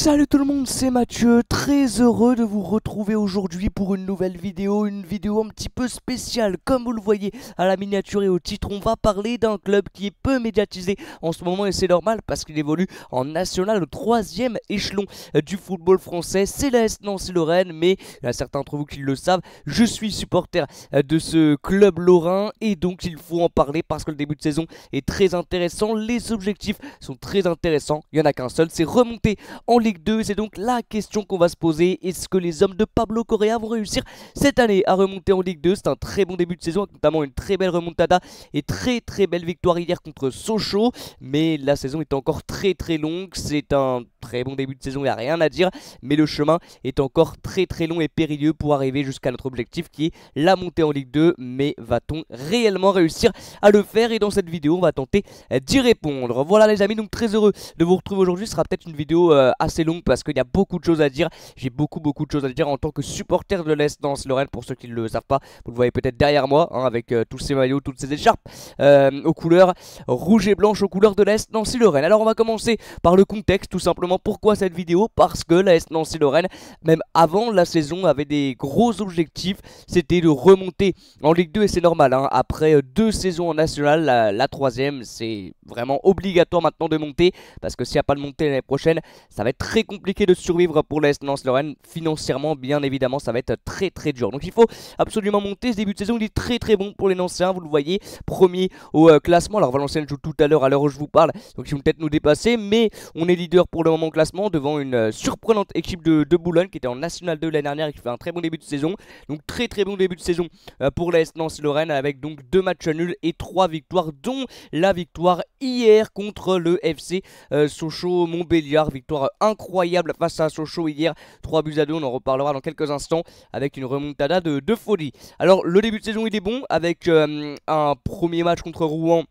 Salut tout le monde, c'est Mathieu, très heureux de vous retrouver aujourd'hui pour une nouvelle vidéo, une vidéo un petit peu spéciale. Comme vous le voyez à la miniature et au titre, on va parler d'un club qui est peu médiatisé en ce moment et c'est normal parce qu'il évolue en national au 3e échelon du football français. C'est l'AS Nancy-Lorraine, mais il y a certains d'entre vous qui le savent, je suis supporter de ce club lorrain et donc il faut en parler parce que le début de saison est très intéressant, les objectifs sont très intéressants, il n'y en a qu'un seul, c'est remonter en Ligue 2, c'est donc la question qu'on va se poser. Est-ce que les hommes de Pablo Correa vont réussir cette année à remonter en Ligue 2? C'est un très bon début de saison, avec notamment une très belle remontada et très belle victoire hier contre Sochaux. Mais la saison est encore très longue, c'est un très bon début de saison, il n'y a rien à dire. Mais le chemin est encore très long et périlleux pour arriver jusqu'à notre objectif qui est la montée en Ligue 2. Mais va-t-on réellement réussir à le faire? Et dans cette vidéo, on va tenter d'y répondre. Voilà les amis, donc très heureux de vous retrouver aujourd'hui. Ce sera peut-être une vidéo assez longue parce qu'il y a beaucoup de choses à dire. J'ai beaucoup de choses à dire en tant que supporter de l'Est Nancy-Lorraine. Pour ceux qui ne le savent pas, vous le voyez peut-être derrière moi, hein, avec tous ces maillots, toutes ces écharpes aux couleurs rouge et blanche, aux couleurs de l'Est Nancy-Lorraine. Alors on va commencer par le contexte, tout simplement. Pourquoi cette vidéo? Parce que l'Est Nancy-Lorraine, même avant la saison, avait des gros objectifs. C'était de remonter en Ligue 2 et c'est normal, hein. Après 2 saisons en national, la 3e, c'est vraiment obligatoire maintenant de monter parce que s'il n'y a pas de montée l'année prochaine, ça va être très compliqué de survivre pour l'AS Nancy-Lorraine. Financièrement, bien évidemment, ça va être très dur. Donc il faut absolument monter. Ce début de saison, il est très bon pour les Nancéens. Vous le voyez, premier au classement. Alors Valenciennes joue tout à l'heure où je vous parle, donc ils vont peut-être nous dépasser. Mais on est leader pour le moment au classement devant une surprenante équipe de Boulogne qui était en National 2 l'année dernière et qui fait un très bon début de saison. Donc très bon début de saison pour l'AS Nancy-Lorraine avec donc 2 matchs nuls et 3 victoires, dont la victoire hier contre le FC Sochaux-Montbéliard. Victoire incroyable face à Sochaux hier, 3-2, on en reparlera dans quelques instants avec une remontada de folie. Alors le début de saison il est bon avec un premier match contre Rouen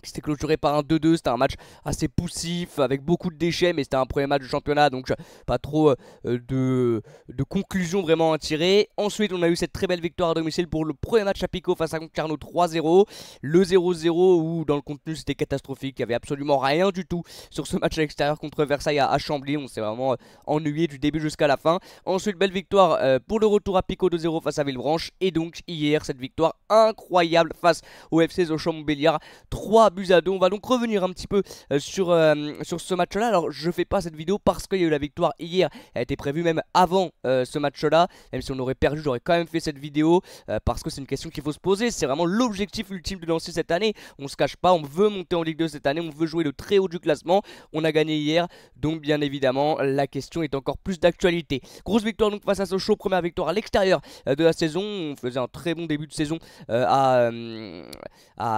qui s'était clôturé par un 2-2, c'était un match assez poussif, avec beaucoup de déchets, mais c'était un premier match de championnat, donc pas trop de conclusion vraiment à tirer. Ensuite, on a eu cette très belle victoire à domicile pour le premier match à Pico face à Concarneau 3-0. Le 0-0 où dans le contenu c'était catastrophique, il n'y avait absolument rien du tout sur ce match à l'extérieur contre Versailles à Chambly. On s'est vraiment ennuyé du début jusqu'à la fin. Ensuite, belle victoire pour le retour à Pico 2-0 face à Villebranche. Et donc hier, cette victoire incroyable face au FC Sochaux-Montbéliard 3-2. On va donc revenir un petit peu sur ce match là. Alors je fais pas cette vidéo parce qu'il y a eu la victoire hier. Elle a été prévue même avant ce match là. Même si on aurait perdu, j'aurais quand même fait cette vidéo parce que c'est une question qu'il faut se poser. C'est vraiment l'objectif ultime de lancer cette année. On se cache pas, on veut monter en Ligue 2 cette année. On veut jouer le très haut du classement. On a gagné hier, donc bien évidemment la question est encore plus d'actualité. Grosse victoire donc face à Sochaux, première victoire à l'extérieur de la saison. On faisait un très bon début de saison à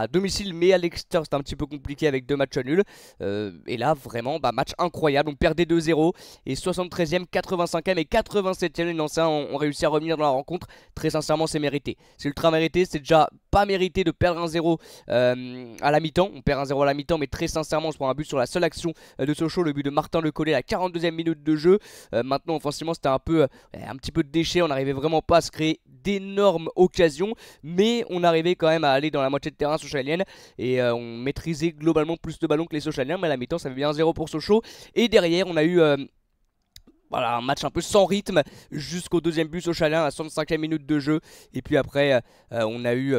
domicile, mais à l'extérieur c'était un petit peu compliqué avec 2 matchs nuls. Et là vraiment match incroyable, on perdait 2-0 et 73e, 85e et 87e les Nancéens ont réussi à revenir dans la rencontre. Très sincèrement c'est mérité, c'est ultra mérité. C'est déjà pas mérité de perdre 1-0 à la mi-temps. On perd 1-0 à la mi-temps, mais très sincèrement on se prend un but sur la seule action de Sochaux, le but de Martin Lecollet à la 42e minute de jeu. Maintenant offensivement c'était un petit peu de déchet, on n'arrivait vraiment pas à se créer d'énormes occasions, mais on arrivait quand même à aller dans la moitié de terrain sochalienne et on maîtrisait globalement plus de ballons que les Sochaliens. Mais à la mi-temps ça fait bien 1-0 pour Sochaux et derrière on a eu voilà, un match un peu sans rythme jusqu'au deuxième but Sochalien à la 65e minute de jeu. Et puis après on a eu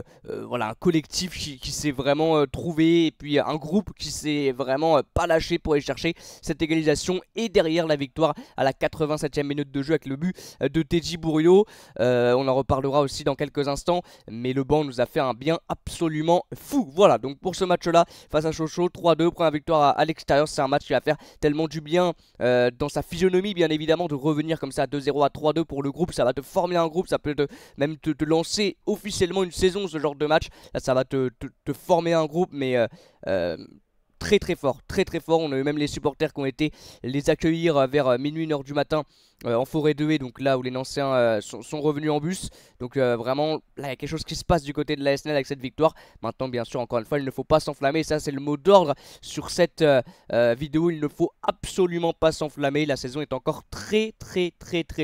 voilà, un collectif qui s'est vraiment trouvé. Et puis un groupe qui s'est vraiment pas lâché pour aller chercher cette égalisation. Et derrière la victoire à la 87e minute de jeu avec le but de Teddy Bouriot. On en reparlera aussi dans quelques instants. Mais le banc nous a fait un bien absolument fou. Voilà, donc pour ce match là face à Sochaux, 3-2, première victoire à l'extérieur. C'est un match qui va faire tellement du bien dans sa physionomie bien évidemment. De revenir comme ça à 2-0 à 3-2 pour le groupe, ça va te former un groupe, ça peut même te lancer officiellement une saison ce genre de match. Là ça va te former un groupe, mais très fort, très fort. On a eu même les supporters qui ont été les accueillir vers minuit, 1h du matin en forêt de haie, donc là où les Nancéens sont revenus en bus. Donc vraiment là il y a quelque chose qui se passe du côté de la SNL avec cette victoire. Maintenant bien sûr encore une fois il ne faut pas s'enflammer, ça c'est le mot d'ordre sur cette vidéo. Il ne faut absolument pas s'enflammer, la saison est encore très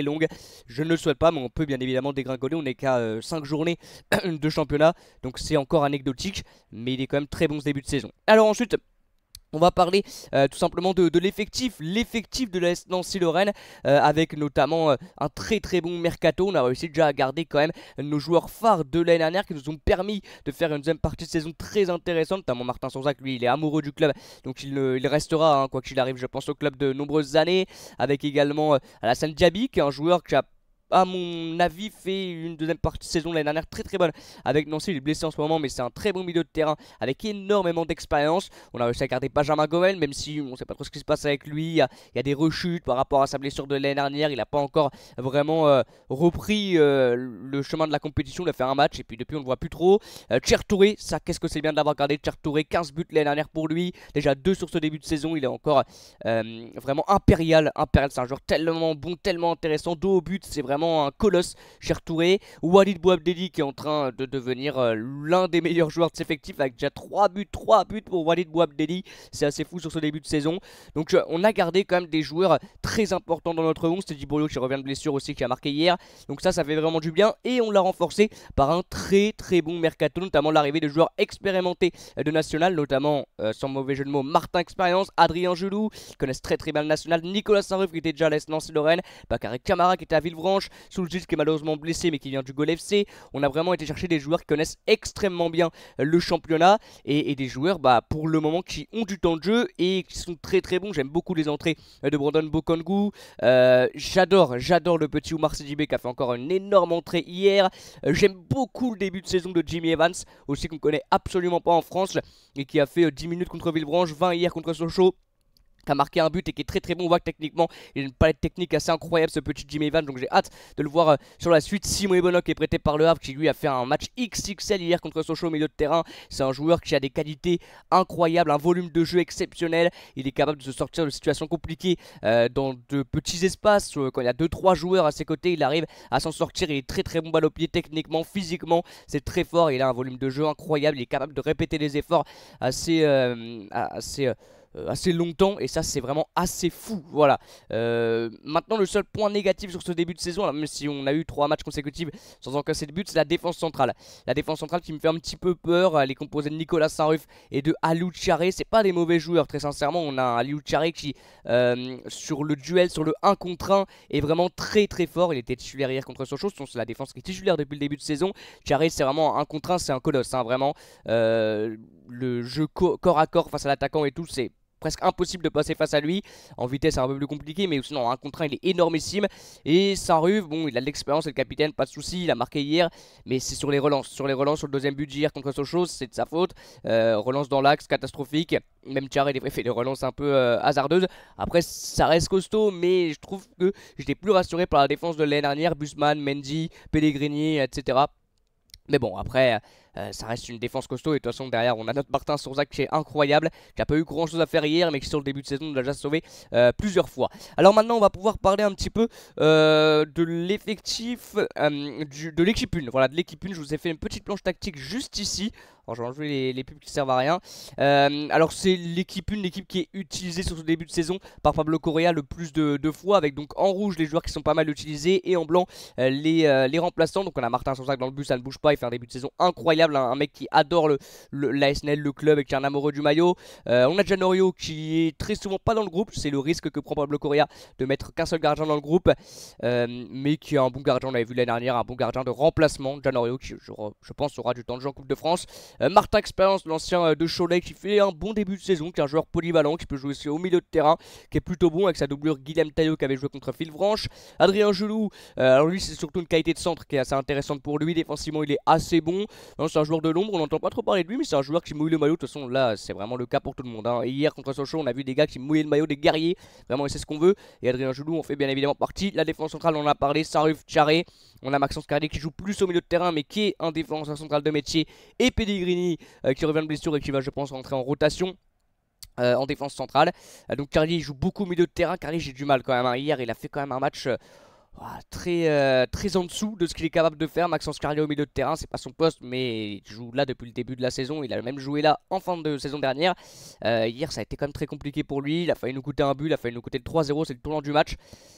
longue. Je ne le souhaite pas, mais on peut bien évidemment dégringoler. On n'est qu'à 5 journées de championnat, donc c'est encore anecdotique, mais il est quand même très bon ce début de saison. Alors ensuite On va parler tout simplement de l'effectif de l'AS Nancy-Lorraine, avec notamment un très très bon mercato. On a réussi déjà à garder quand même nos joueurs phares de l'année dernière qui nous ont permis de faire une deuxième partie de saison très intéressante, notamment Martin Sonzac. Lui il est amoureux du club, donc il restera, hein, quoi qu'il arrive je pense, au club de nombreuses années, avec également Alassane Diaby qui est un joueur qui a, à mon avis, fait une deuxième partie de saison l'année dernière très très bonne avec Nancy. Il est blessé en ce moment, mais c'est un très bon milieu de terrain avec énormément d'expérience. On a réussi à garder Benjamin Gomel, même si on ne sait pas trop ce qui se passe avec lui. Il y a des rechutes par rapport à sa blessure de l'année dernière. Il n'a pas encore vraiment repris le chemin de la compétition. Il a fait un match et puis depuis on ne le voit plus trop. Cher Touré, ça qu'est-ce que c'est bien de l'avoir gardé. Cher Touré, 15 buts l'année dernière pour lui, déjà 2 sur ce début de saison. Il est encore vraiment impérial. C'est un joueur tellement bon, tellement intéressant. Dos au but, c'est vraiment un colosse, Cher Touré. Walid Bouabdelli qui est en train de devenir l'un des meilleurs joueurs de ses effectifs avec déjà 3 buts pour Walid Bouabdelli. C'est assez fou sur ce début de saison. Donc on a gardé quand même des joueurs très importants dans notre 11. C'était Dibolo qui revient de blessure aussi, qui a marqué hier. Donc ça fait vraiment du bien. Et on l'a renforcé par un très très bon mercato, notamment l'arrivée de joueurs expérimentés de National, notamment sans mauvais jeu de mots, Martin Expérience, Adrien Gelou, qui connaissent très très bien le National, Nicolas Saint-Ruf qui était déjà à l'AS Nancy-Lorraine, Bakary Camara qui était à Villefranche, Soulgis qui est malheureusement blessé mais qui vient du Gol FC. On a vraiment été chercher des joueurs qui connaissent extrêmement bien le championnat et des joueurs pour le moment qui ont du temps de jeu et qui sont très très bons. J'aime beaucoup les entrées de Brandon Bokongu. J'adore le petit Oumar Sidibé qui a fait encore une énorme entrée hier. J'aime beaucoup le début de saison de Jimmy Evans, aussi qu'on ne connaît absolument pas en France et qui a fait 10 minutes contre Villefranche, 20 hier contre Sochaux, qui a marqué un but et qui est très très bon. On voit que techniquement il a une palette technique assez incroyable, ce petit Jimmy Evans, donc j'ai hâte de le voir sur la suite. Simon Ebonok qui est prêté par le Havre, qui lui a fait un match XXL hier contre Sochaux au milieu de terrain. C'est un joueur qui a des qualités incroyables, un volume de jeu exceptionnel. Il est capable de se sortir de situations compliquées dans de petits espaces. Quand il y a 2-3 joueurs à ses côtés, il arrive à s'en sortir. Il est très très bon balle au pied, techniquement, physiquement, c'est très fort. Il a un volume de jeu incroyable, il est capable de répéter les efforts assez longtemps et ça c'est vraiment assez fou. Voilà. Maintenant le seul point négatif sur ce début de saison, alors, même si on a eu 3 matchs consécutifs sans encaisser de but, c'est la défense centrale. La défense centrale qui me fait un petit peu peur. Elle est composée de Nicolas Saint-Ruf et de Aliou Tcharé. C'est pas des mauvais joueurs, très sincèrement. On a un Aliou Tcharé qui sur le duel, sur le 1 contre 1 est vraiment très très fort. Il était titulaire hier contre Sochaux, c'est la défense qui est titulaire depuis le début de saison. Tcharé c'est vraiment un 1 contre 1, c'est un colosse, hein, vraiment. Le jeu corps à corps face à l'attaquant et tout, c'est presque impossible de passer face à lui. En vitesse c'est un peu plus compliqué, mais sinon un contre 1 il est énormissime. Et Saint-Ruf, bon, il a de l'expérience, c'est le capitaine, pas de souci, il a marqué hier, mais c'est sur les relances, sur le deuxième but d'hier contre Sochaux, c'est de sa faute. Relance dans l'axe, catastrophique. Même Tchare il fait des relances un peu hasardeuses. Après ça reste costaud, mais je trouve que j'étais plus rassuré par la défense de l'année dernière, Busman, Mendy, Pellegrini, etc. Mais bon, après, ça reste une défense costaud. Et de toute façon, derrière, on a notre Martin Sonzac qui est incroyable, qui a pas eu grand chose à faire hier, mais qui sur le début de saison nous a déjà sauvé plusieurs fois. Alors maintenant, on va pouvoir parler un petit peu de l'effectif de l'équipe 1. Voilà, de l'équipe 1, je vous ai fait une petite planche tactique juste ici. Alors, je vais enlever les pubs qui servent à rien. Alors, c'est l'équipe 1, l'équipe qui est utilisée sur ce début de saison par Pablo Correa le plus de fois, avec donc en rouge les joueurs qui sont pas mal utilisés et en blanc les remplaçants. Donc, on a Martin Sonzac dans le but, ça ne bouge pas. Il fait un début de saison incroyable, un mec qui adore l'ASNL, le club, et qui est un amoureux du maillot. On a Janorio qui est très souvent pas dans le groupe, c'est le risque que prend Pablo Correa de mettre qu'un seul gardien dans le groupe, mais qui est un bon gardien, on l'avait vu l'année dernière, un bon gardien de remplacement. Janorio qui je pense aura du temps de jeu en Coupe de France. Martin Expérience, l'ancien de Cholet, qui fait un bon début de saison, qui est un joueur polyvalent, qui peut jouer aussi au milieu de terrain, qui est plutôt bon avec sa doublure Guilhem Taillot qui avait joué contre Villefranche. Adrien Gelou, alors lui c'est surtout une qualité de centre qui est assez intéressante pour lui. Défensivement il est assez bon. C'est un joueur de l'ombre, on n'entend pas trop parler de lui, mais c'est un joueur qui mouille le maillot. De toute façon là c'est vraiment le cas pour tout le monde, hein. Et hier contre Sochaux on a vu des gars qui mouillaient le maillot, des guerriers, vraiment c'est ce qu'on veut. Et Adrien Gelou en fait bien évidemment partie. La défense centrale on en a parlé, Saint-Ruf, Tcharé. On a Maxence Carlier qui joue plus au milieu de terrain mais qui est un défenseur central de métier, et Pellegrini qui revient de blessure et qui va je pense rentrer en rotation en défense centrale. Donc Carlier il joue beaucoup au milieu de terrain. Carlier j'ai du mal quand même, hein. Hier il a fait quand même un match très en dessous de ce qu'il est capable de faire. Maxence Carlier au milieu de terrain, c'est pas son poste, mais il joue là depuis le début de la saison. Il a même joué là en fin de saison dernière. Hier, ça a été quand même très compliqué pour lui. Il a failli nous coûter un but, il a failli nous coûter le 3-0, c'est le tournant du match.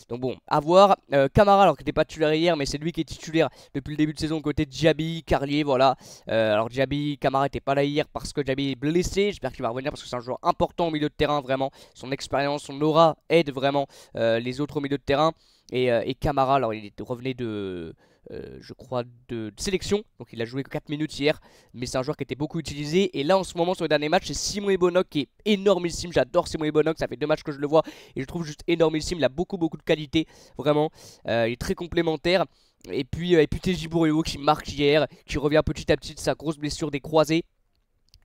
Donc bon, à voir. Camara, alors qu'il n'était pas titulaire hier, mais c'est lui qui est titulaire depuis le début de saison, côté de Diaby, Carlier, voilà. Alors Diaby, Camara n'était pas là hier parce que Diaby est blessé. J'espère qu'il va revenir parce que c'est un joueur important au milieu de terrain, vraiment. Son expérience, son aura aide vraiment les autres au milieu de terrain. Et Camara, alors il revenait je crois, de sélection. Donc il a joué que 4 minutes hier. Mais c'est un joueur qui était beaucoup utilisé. Et là, en ce moment, sur les derniers matchs, c'est Simon Ebonok qui est énormissime. J'adore Simon Ebonok. Ça fait 2 matchs que je le vois. Et je le trouve juste énormissime. Il a beaucoup de qualité. Vraiment. Il est très complémentaire. Et puis TJ Bourrio qui marque hier. Qui revient petit à petit de sa grosse blessure des croisés.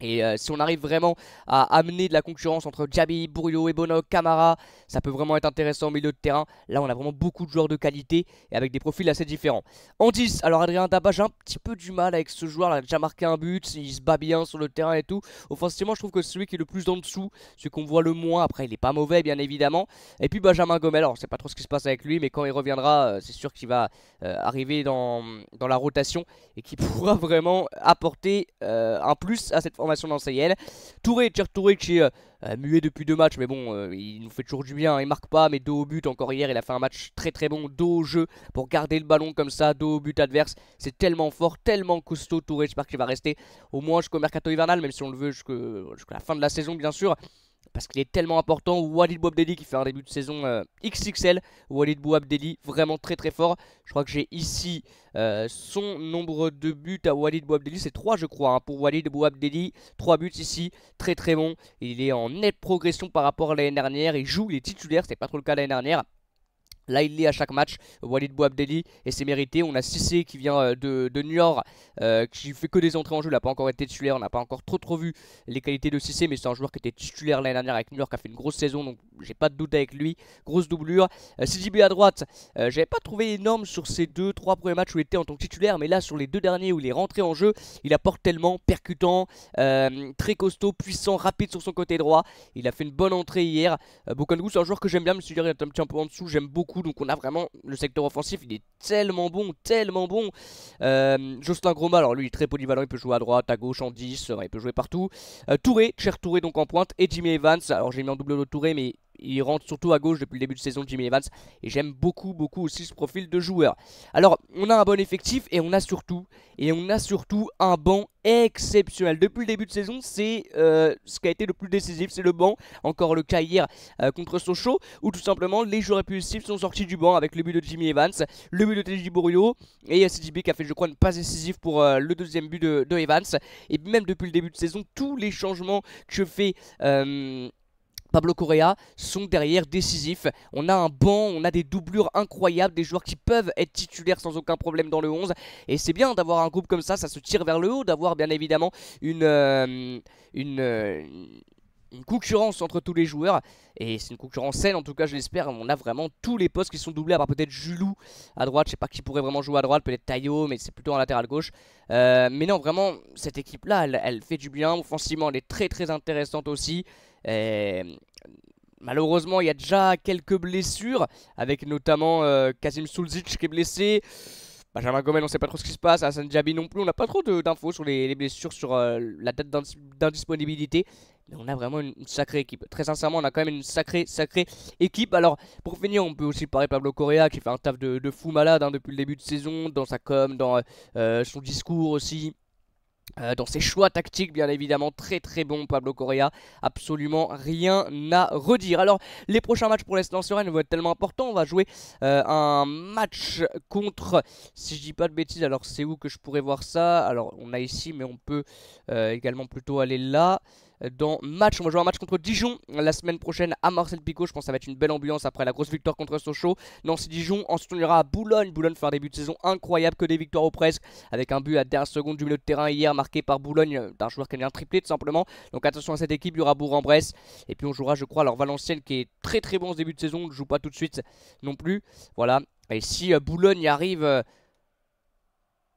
Et si on arrive vraiment à amener de la concurrence entre Diaby, Bourrio, Ebonok, Camara, ça peut vraiment être intéressant au milieu de terrain. Là on a vraiment beaucoup de joueurs de qualité et avec des profils assez différents. En 10, alors Adrien Daba, j'ai un petit peu du mal avec ce joueur, il a déjà marqué un but, il se bat bien sur le terrain et tout. Offensivement je trouve que c'est celui qui est le plus en dessous, celui qu'on voit le moins. Après il est pas mauvais bien évidemment. Et puis Benjamin Gomel, alors je sais pas trop ce qui se passe avec lui, mais quand il reviendra c'est sûr qu'il va arriver dans la rotation et qui pourra vraiment apporter un plus à cette formation d'Anseyel. Touré, Thierry Touré qui est muet depuis 2 matchs, mais bon, il nous fait toujours du bien, il marque pas, mais dos au but. Encore hier, il a fait un match très bon, dos au jeu, pour garder le ballon comme ça, dos au but adverse. C'est tellement fort, tellement costaud Touré. J'espère qu'il va rester au moins jusqu'au mercato hivernal, même si on le veut jusqu'à la fin de la saison, bien sûr. Parce qu'il est tellement important. Walid Bouabdelli qui fait un début de saison XXL. Walid Bouabdelli vraiment très fort. Je crois que j'ai ici son nombre de buts à Walid Bouabdelli. C'est 3 je crois hein, pour Walid Bouabdelli. 3 buts ici. Très bon. Il est en nette progression par rapport à l'année dernière. Il joue, il est titulaire. C'était pas trop le cas l'année dernière. Là il l'est à chaque match, Walid Bouabdelli, et c'est mérité. On a Cissé qui vient de Niort, qui fait que des entrées en jeu. Il n'a pas encore été titulaire, on n'a pas encore trop vu les qualités de Cissé, mais c'est un joueur qui était titulaire l'année dernière avec Niort, qui a fait une grosse saison, donc j'ai pas de doute avec lui. Grosse doublure. CJB à droite, j'avais pas trouvé énorme sur ces 2-3 premiers matchs où il était en tant que titulaire, mais là sur les 2 derniers où il est rentré en jeu, il apporte tellement, percutant, très costaud, puissant, rapide sur son côté droit. Il a fait une bonne entrée hier. Bokangu, c'est un joueur que j'aime bien, mais celui-là il est un petit peu en dessous, j'aime beaucoup. Donc on a vraiment le secteur offensif, il est tellement bon. Jocelyn Groma, alors lui il est très polyvalent, il peut jouer à droite, à gauche, en 10, il peut jouer partout. Touré, cher Touré donc en pointe, et Jimmy Evans, alors j'ai mis en double de Touré, mais il rentre surtout à gauche depuis le début de saison, Jimmy Evans. Et j'aime beaucoup aussi ce profil de joueur. Alors on a un bon effectif et on a surtout un banc exceptionnel. Depuis le début de saison, c'est ce qui a été le plus décisif, c'est le banc. Encore le cas hier contre Sochaux, où tout simplement les joueurs impulsifs sont sortis du banc avec le but de Jimmy Evans, le but de TJ Bourrio et CJB qui a fait je crois une passe décisive pour le deuxième but de Evans. Et même depuis le début de saison, tous les changements que fait Pablo Correa sont derrière décisifs. On a un banc, on a des doublures incroyables, des joueurs qui peuvent être titulaires sans aucun problème dans le 11. Et c'est bien d'avoir un groupe comme ça se tire vers le haut, d'avoir bien évidemment une concurrence entre tous les joueurs. Et c'est une concurrence saine en tout cas, je l'espère. On a vraiment tous les postes qui sont doublés, à part peut-être Julou à droite. Je sais pas qui pourrait vraiment jouer à droite, peut-être Tayo, mais c'est plutôt en latéral gauche. Mais non, vraiment, cette équipe-là, elle fait du bien. Offensivement, elle est très intéressante aussi. Malheureusement, il y a déjà quelques blessures, avec notamment Kasim Sulzic qui est blessé. Benjamin Gomel, on ne sait pas trop ce qui se passe. Hassan Diaby non plus. On n'a pas trop d'infos sur les blessures, sur la date d'indisponibilité. Mais on a vraiment une sacrée équipe. Très sincèrement, on a quand même une sacrée équipe. Alors, pour finir, on peut aussi parler de Pablo Correa qui fait un taf de fou malade depuis le début de saison, dans sa com, dans son discours aussi. Dans ses choix tactiques bien évidemment, très bon Pablo Correa, absolument rien à redire. Alors les prochains matchs pour l'Est Sereine vont être tellement importants. On va jouer un match contre, si je dis pas de bêtises, alors c'est où que je pourrais voir ça? Alors on a ici, mais on peut également plutôt aller là. On va jouer un match contre Dijon la semaine prochaine à Marcel Picot. Je pense que ça va être une belle ambiance après la grosse victoire contre Sochaux. Nancy-Dijon, ensuite on ira à Boulogne. Boulogne fait un début de saison incroyable, que des victoires au presque, avec un but à dernière seconde du milieu de terrain hier marqué par Boulogne, d'un joueur qui a mis un triplé tout simplement. Donc attention à cette équipe, il y aura Bourg-en-Bresse. Et puis on jouera je crois alors Valenciennes qui est très bon ce début de saison. On ne joue pas tout de suite non plus. Voilà. Et si Boulogne y arrive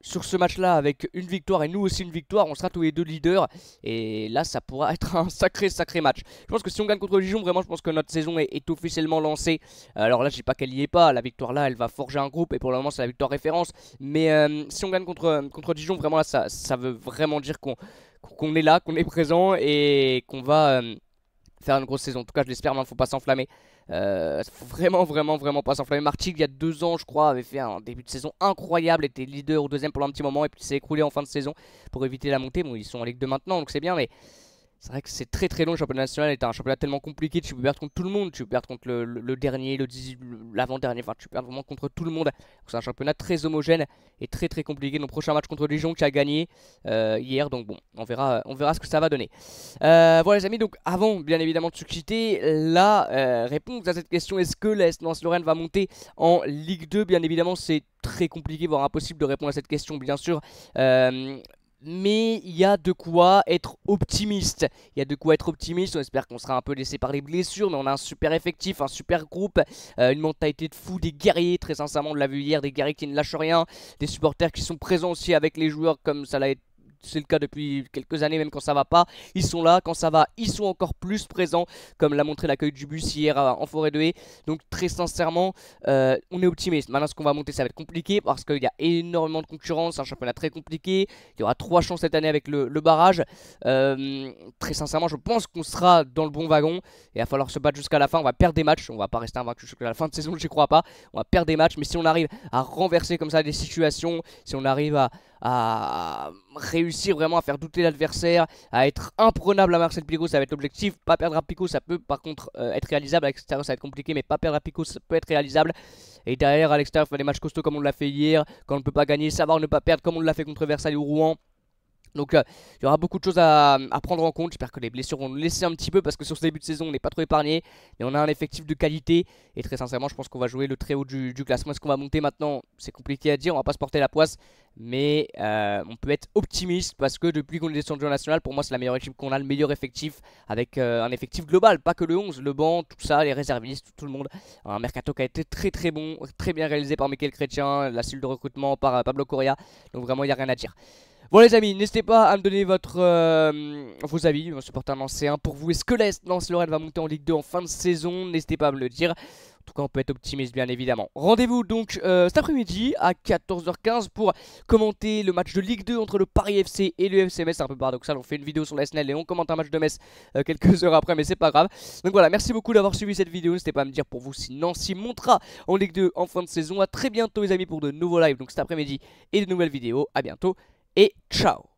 sur ce match-là avec une victoire et nous aussi une victoire, on sera tous les deux leaders. Et là, ça pourra être un sacré match. Je pense que si on gagne contre Dijon, vraiment, je pense que notre saison est officiellement lancée. Alors là, je dis pas qu'elle y est pas. La victoire là, elle va forger un groupe et pour le moment, c'est la victoire référence. Mais si on gagne contre Dijon, vraiment là, ça veut vraiment dire qu'on est là, qu'on est présent et qu'on va faire une grosse saison. En tout cas, je l'espère, mais il ne faut pas s'enflammer. Faut vraiment pas s'enflammer. Martigues, il y a 2 ans, je crois, avait fait un début de saison incroyable, était leader au deuxième pendant un petit moment et puis s'est écroulé en fin de saison pour éviter la montée. Bon, ils sont en Ligue 2 maintenant, donc c'est bien, mais c'est vrai que c'est très long. Le championnat national est un championnat tellement compliqué. Tu peux perdre contre tout le monde. Tu peux perdre contre le dernier, l'avant-dernier. Enfin, tu peux perdre vraiment contre tout le monde. C'est un championnat très homogène et très compliqué. Notre prochain match contre Dijon qui a gagné hier. Donc bon, on verra ce que ça va donner. Voilà les amis, donc avant bien évidemment de se quitter, la réponse à cette question, est-ce que l'AS Lens-Lorraine va monter en Ligue 2? Bien évidemment, c'est très compliqué, voire impossible de répondre à cette question, bien sûr. Mais il y a de quoi être optimiste. On espère qu'on sera un peu laissé par les blessures, mais on a un super effectif, un super groupe, une mentalité de fou, des guerriers, très sincèrement on l'a vu hier, des guerriers qui ne lâchent rien, des supporters qui sont présents aussi avec les joueurs comme ça l'a été. C'est le cas depuis quelques années, même quand ça va pas, ils sont là. Quand ça va, ils sont encore plus présents, comme l'a montré l'accueil du bus hier en forêt de haie. Donc très sincèrement, on est optimiste. Maintenant, ce qu'on va monter, ça va être compliqué parce qu'il y a énormément de concurrence, c'est un championnat très compliqué. Il y aura 3 chances cette année avec le barrage. Très sincèrement, je pense qu'on sera dans le bon wagon. Et il va falloir se battre jusqu'à la fin. On va perdre des matchs, on va pas rester invaincu jusqu'à la fin de saison, je crois pas. On va perdre des matchs, mais si on arrive à renverser comme ça des situations, si on arrive à réussir vraiment à faire douter l'adversaire, à être imprenable à Marcel Picaud, ça va être l'objectif. Pas perdre à Picaud, ça peut par contre être réalisable. À l'extérieur, ça va être compliqué, mais pas perdre à Picaud, ça peut être réalisable. Et derrière, à l'extérieur, faire des matchs costauds comme on l'a fait hier. Quand on ne peut pas gagner, savoir ne pas perdre comme on l'a fait contre Versailles ou Rouen. Donc il y aura beaucoup de choses à prendre en compte. J'espère que les blessures vont nous laisser un petit peu parce que sur ce début de saison on n'est pas trop épargné. Mais on a un effectif de qualité. Et très sincèrement je pense qu'on va jouer le très haut du classement. Est-ce qu'on va monter maintenant? C'est compliqué à dire, on va pas se porter la poisse. Mais on peut être optimiste parce que depuis qu'on est descendu en national, pour moi c'est la meilleure équipe qu'on a, le meilleur effectif. Avec un effectif global, pas que le 11, le banc, tout ça, les réservistes, tout le monde. Un mercato qui a été très bon, très bien réalisé par Michael Chrétien, la cellule de recrutement par Pablo Correa. Donc vraiment il n'y a rien à dire. Bon les amis, n'hésitez pas à me donner vos avis, mon supporter lancé pour vous. Est-ce que l'AS Lens-Lorraine va monter en Ligue 2 en fin de saison? N'hésitez pas à me le dire. En tout cas, on peut être optimiste bien évidemment. Rendez-vous donc cet après-midi à 14h15 pour commenter le match de Ligue 2 entre le Paris FC et le FC Metz. C'est un peu paradoxal, on fait une vidéo sur la SNL et on commente un match de Metz quelques heures après, mais c'est pas grave. Donc voilà, merci beaucoup d'avoir suivi cette vidéo. N'hésitez pas à me dire pour vous si Nancy montera en Ligue 2 en fin de saison. A très bientôt les amis pour de nouveaux lives, donc cet après-midi et de nouvelles vidéos. A bientôt et ciao.